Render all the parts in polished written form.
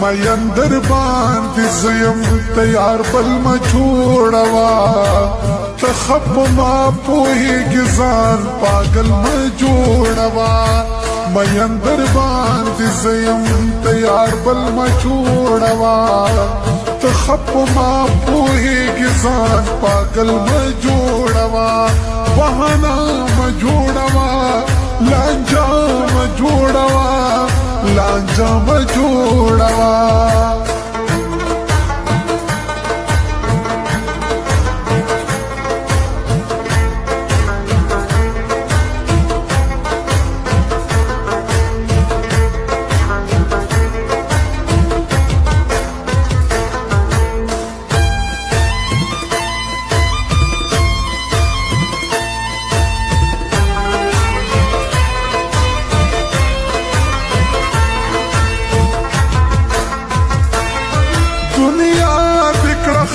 مینندر باندې زیم تیار بل مجوړوا تخب ما پوهیږي ځان پاگل مجوړوا مینندر باندې زیم تیار بل مجوړوا تخب ما پوهیږي ځان پاگل مجوړوا بهانا مجوړوا لانجا مجوړوا لانجا مجوړوا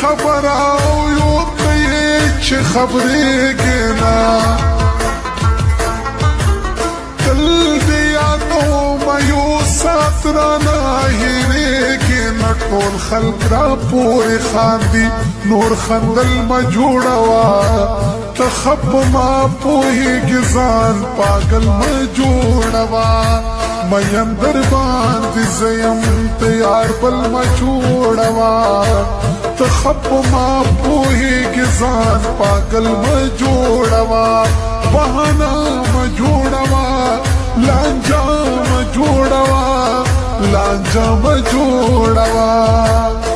خبر او یو چې خبرې کنا تل دې یادو مایو ساترانا هېرې کنا ټول خلق را پورې خاندي نور خندل ما جوړوا تخب ما پوهیږي ځان پاگل ما جوړوا مینندر باندې زیم تیار بل ما جوړوا تخب ما پوهیږي ځان پاگل ما جوړوا بهانا ما جوړوا لانجا ما جوړوا لانجا ما جوړوا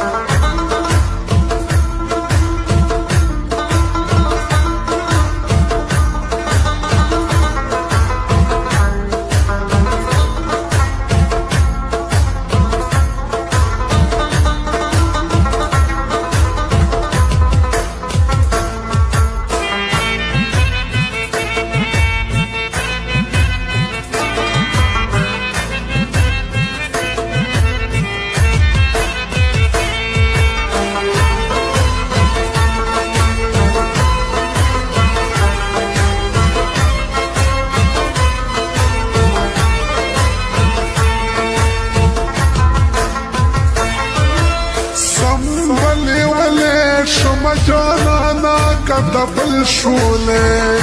شما جانانا کدبل شوله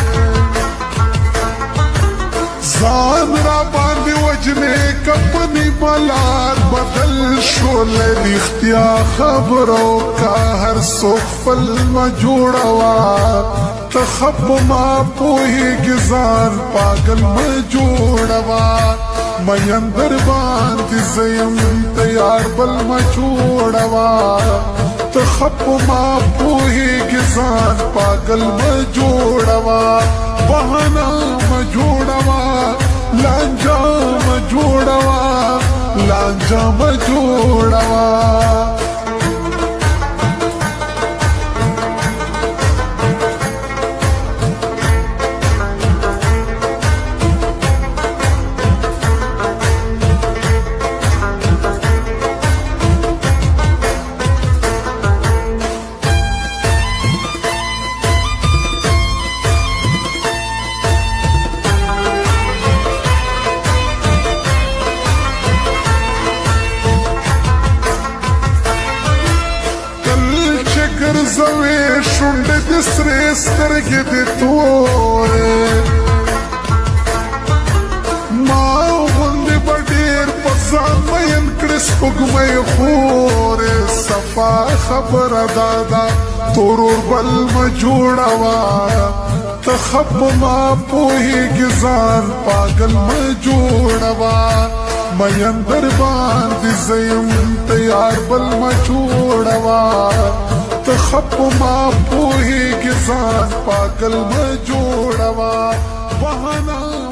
ځان را باندې وجنې کپنی بلار بدل شوله رښتیا خبرو کا هر څوک خپل ما جوړوا تخب ما پوهیږي ځان پاگل ما جوړوا مینندر باندې زیم تیار بل ما جوړوا تخب ما پوهیږي ځان پاگل ما جوړوا بهانا ما جوړوا لانجا ما جوړوا لانجا ما جوړوا ګرځوي شونډې دې سرې سترګې دې تورې ما غوندې به ډېر په ځان مین کړې سپوږمۍ خورې صفا خبره دا ده تورور بل مه جوړوه تخب ما پوهیږي ځان پاگل مه جوړوه مینندر باندې زیم تیار بل مه جوړوه تخب ما پوهیږي ځان پاگل مه جوړوه بهانا